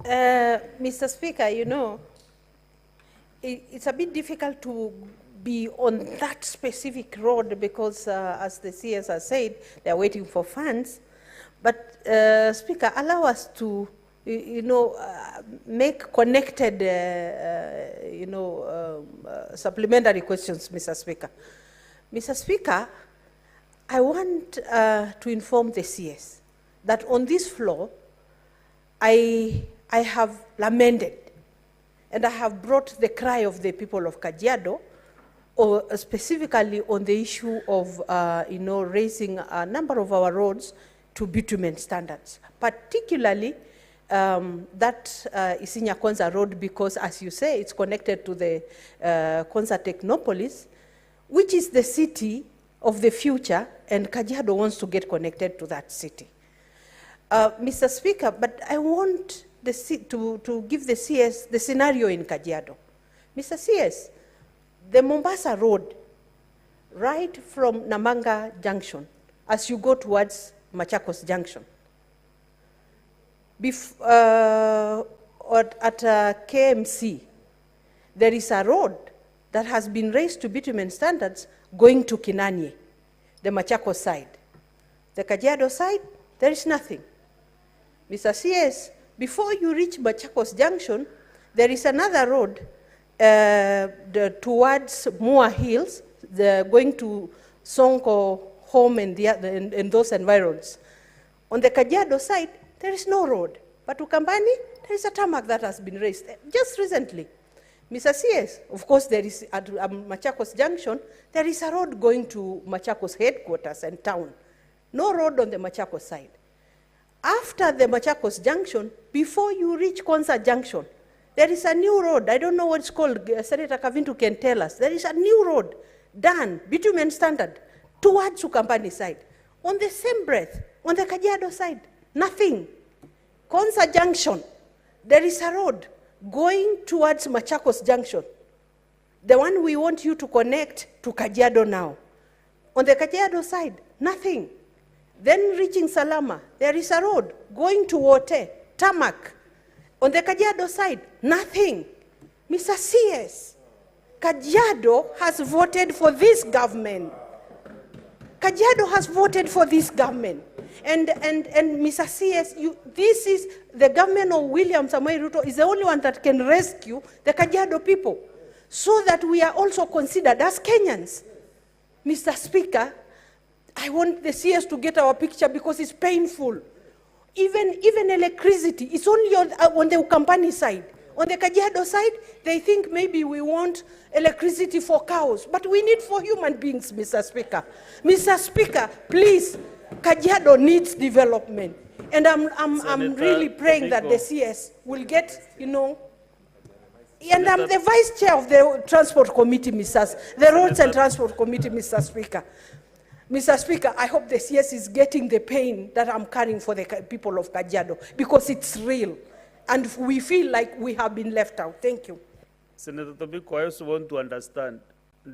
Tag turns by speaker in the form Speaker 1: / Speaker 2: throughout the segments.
Speaker 1: Mr. Speaker, you know, it's a bit difficult to be on that specific road because, as the CS has said, they're waiting for funds. But, Speaker, allow us to, make connected, supplementary questions, Mr. Speaker. Mr. Speaker, I want to inform the CS that on this floor, I have lamented and I have brought the cry of the people of Kajiado, or specifically on the issue of raising a number of our roads to bitumen standards, particularly that Isinya Konza Road, because as you say, it's connected to the Konza Technopolis, which is the city of the future, and Kajiado wants to get connected to that city. Mr. Speaker, but I want to give the CS the scenario in Kajiado. Mr. CS, the Mombasa Road, right from Namanga Junction, as you go towards Machakos Junction, at KMC, there is a road that has been raised to bitumen standards going to Kinanye, the Machakos side. The Kajiado side, there is nothing. Mr. CS, before you reach Machakos Junction, there is another road towards Moa Hills, going to Sonko Home and those environs. On the Kajiado side, there is no road. But to Kambani, there is a tarmac that has been raised just recently. Mr. CS, of course, there is at Machakos Junction, there is a road going to Machakos headquarters and town. No road on the Machakos side. After the Machakos Junction, before you reach Konza Junction, there is a new road. I don't know what it's called. Senator Kavindu can tell us. There is a new road done, bitumen standard, towards Ukambani side. On the same breath, on the Kajiado side, nothing. Konza Junction, there is a road going towards Machakos Junction, the one we want you to connect to Kajiado now. On the Kajiado side, nothing. Then reaching Salama, there is a road going to Wote, tarmac. On the Kajiado side, nothing. Mr. CS, Kajiado has voted for this government. Kajiado has voted for this government. And Mr. CS, this is the government of William Samoei Ruto is the only one that can rescue the Kajiado people so that we are also considered as Kenyans. Mr. Speaker, I want the CS to get our picture because it's painful. Even electricity, it's only on the Ukambani side. On the Kajiado side, they think maybe we want electricity for cows, but we need for human beings, Mr. Speaker. Mr. Speaker, please, Kajiado needs development. And I'm really praying that the CS will get, and I'm the vice chair of the Transport Committee, the Roads and Transport Committee, Mr. Speaker. Mr. Speaker, I hope the CS is getting the pain that I'm carrying for the people of Kajiado, because it's real. And we feel like we have been left out. Thank you.
Speaker 2: Senator Tobiko, I also want to understand,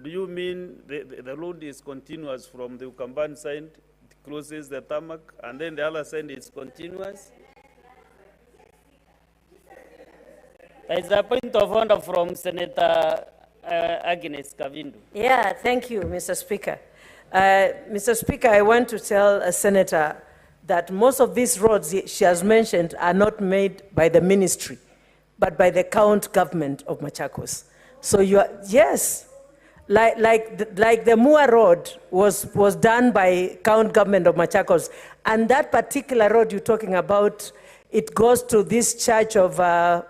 Speaker 2: do you mean the road is continuous from the Ukambani side, it closes the tarmac, and then the other side is continuous?
Speaker 3: There is a point of order from Senator Agnes Kavindu.
Speaker 4: Yeah, thank you, Mr. Speaker. Mr. Speaker, I want to tell a senator that most of these roads she has mentioned are not made by the ministry, but by the county government of Machakos. So you are, yes, like the Mua Road was done by county government of Machakos, and that particular road you're talking about, it goes to this church of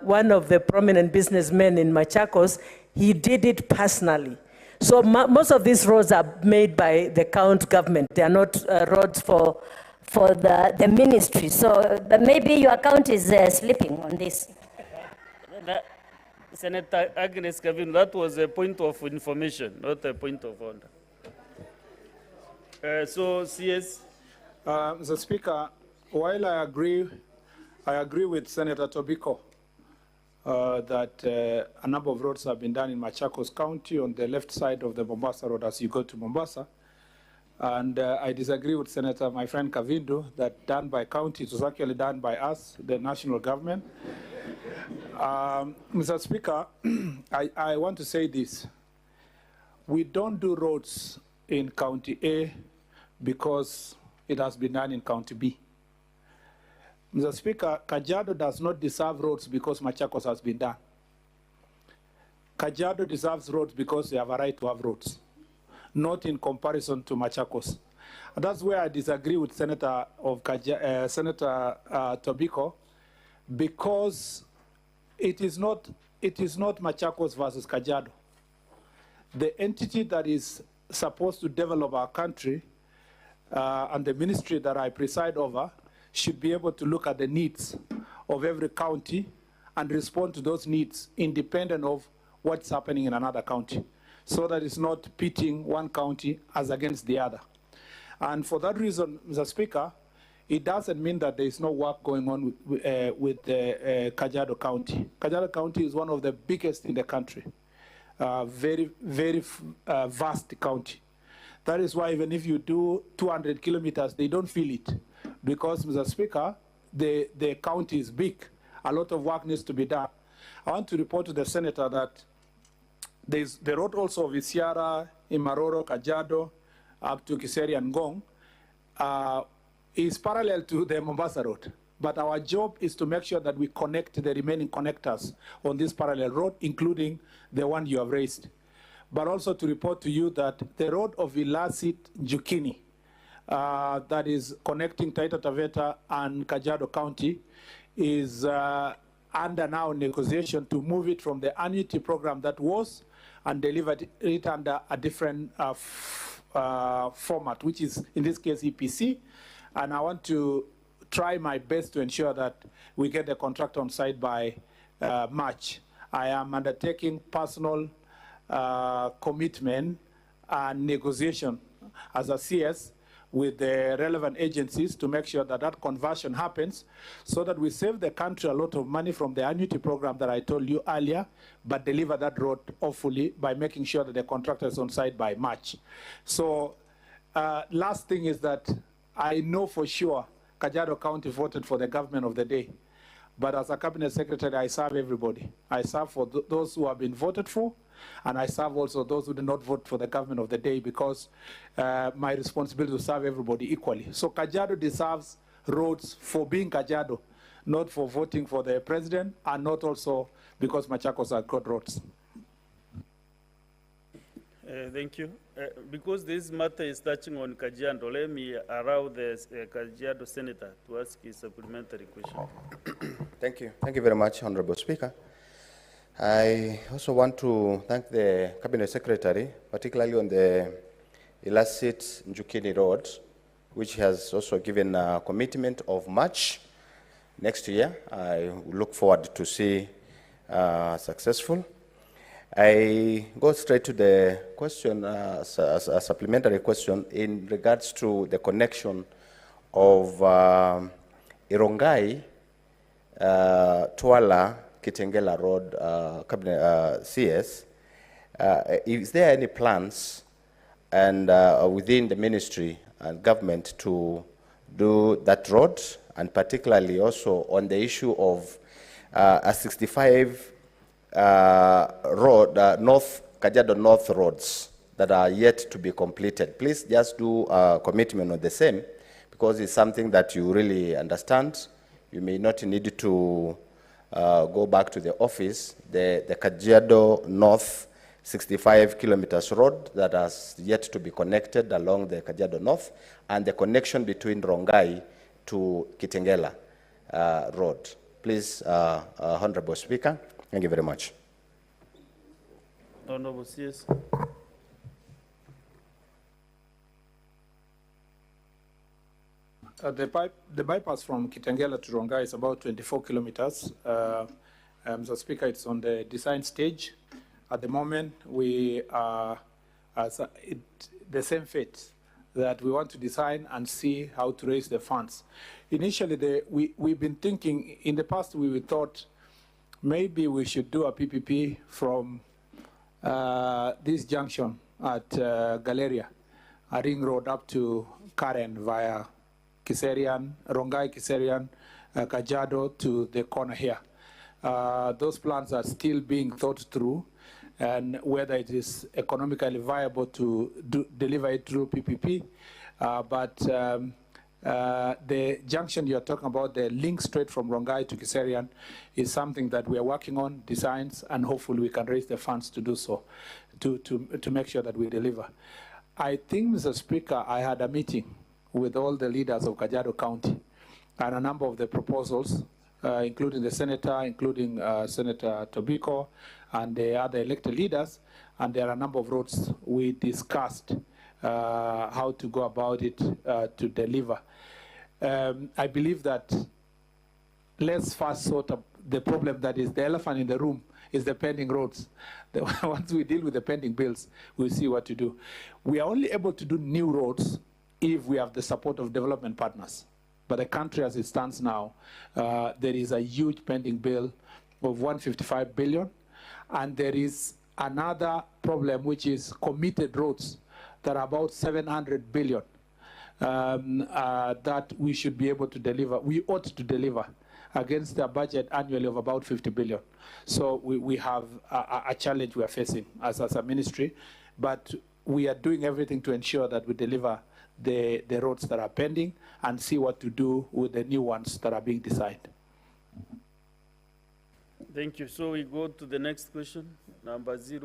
Speaker 4: one of the prominent businessmen in Machakos. He did it personally. So most of these roads are made by the county government. They are not roads for the ministry. So maybe your account is sleeping on this.
Speaker 2: Senator Agnes Kavin, that was a point of information, not a point of order. So, CS.
Speaker 5: Mr. Speaker, while I agree with Senator Tobiko that a number of roads have been done in Machakos County on the left side of the Mombasa Road as you go to Mombasa. And I disagree with Senator, my friend Kavindu, that done by county, it was actually done by us, the national government. Mr. Speaker, I want to say this. We don't do roads in County A because it has been done in County B. Mr. Speaker, Kajiado does not deserve roads because Machakos has been done. Kajiado deserves roads because they have a right to have roads, not in comparison to Machakos. And that's where I disagree with Senator Tobiko, because it is not Machakos versus Kajiado. The entity that is supposed to develop our country and the ministry that I preside over should be able to look at the needs of every county and respond to those needs independent of what's happening in another county, so that it's not pitting one county as against the other. And for that reason, Mr. Speaker, it doesn't mean that there is no work going on with Kajiado County. Kajiado County is one of the biggest in the country, very vast county. That is why even if you do 200 kilometers, they don't feel it, because, Mr. Speaker, the county is big. A lot of work needs to be done. I want to report to the Senator that there's the road also of Isiara, Imaroro, Kajiado, up to Kiseri and Gong, is parallel to the Mombasa Road. But our job is to make sure that we connect the remaining connectors on this parallel road, including the one you have raised. But also to report to you that the road of Ilasit Jukini, that is connecting Taita Taveta and Kajiado County, is under now negotiation to move it from the annuity program that was and delivered it under a different format, which is in this case EPC. And I want to try my best to ensure that we get the contract on site by March. I am undertaking personal commitment and negotiation as a CS with the relevant agencies to make sure that that conversion happens, so that we save the country a lot of money from the annuity program that I told you earlier, but deliver that road hopefully by making sure that the contractor is on site by March. So last thing is that I know for sure Kajiado County voted for the government of the day. But as a cabinet secretary, I serve everybody. I serve for those who have been voted for, and I serve also those who did not vote for the government of the day, because my responsibility to serve everybody equally. So Kajiado deserves roads for being Kajiado, not for voting for the president, and not also because Machakos have got roads.
Speaker 2: Thank you. Because this matter is touching on Kajiado, let me allow the Kajiado Senator to ask his supplementary question.
Speaker 6: Thank you. Thank you very much, Honorable Speaker. I also want to thank the Cabinet Secretary, particularly on the Ilasit Njukini Road, which has also given a commitment of March next year. I look forward to see successful. I go straight to the question, a supplementary question in regards to the connection of Irongai, Twala, Kitengela Road, CS. Is there any plans and within the ministry and government to do that road, and particularly also on the issue of a 65 road, Kajiado North roads that are yet to be completed? Please just do a commitment on the same, because it's something that you really understand. You may not need to go back to the office. The Kajiado North 65 kilometers road that has yet to be connected along the Kajiado North, and the connection between Rongai to Kitengela Road. Please, Honorable Speaker, thank you very much.
Speaker 2: Honorable CS.
Speaker 5: The bypass from Kitengela to Rongai is about 24 kilometers. Mr. Speaker, it's on the design stage. At the moment, we are the same fate, that we want to design and see how to raise the funds. Initially, we've been thinking, in the past we thought maybe we should do a PPP from this junction at Galeria, a ring road up to Karen via Kiserian, Rongai, Kiserian, Kajiado to the corner here. Those plans are still being thought through, and whether it is economically viable to deliver it through PPP. The junction you're talking about, the link straight from Rongai to Kiserian, is something that we are working on, designs, and hopefully we can raise the funds to do so, to make sure that we deliver. I think, Mr. Speaker, I had a meeting with all the leaders of Kajiado County, and a number of the proposals, including the senator, including Senator Tobiko, and the other elected leaders, and there are a number of roads we discussed how to go about it to deliver. I believe that let's first sort of the problem that is the elephant in the room is the pending roads. Once we deal with the pending bills, we'll see what to do. We are only able to do new roads if we have the support of development partners. But the country as it stands now, there is a huge pending bill of 155 billion. And there is another problem, which is committed roads that are about 700 billion that we should be able to deliver. We ought to deliver against a budget annually of about 50 billion. So we have a challenge we are facing as a ministry, but we are doing everything to ensure that we deliver the roads that are pending and see what to do with the new ones that are being designed.
Speaker 2: Thank you. So we go to the next question, number 0.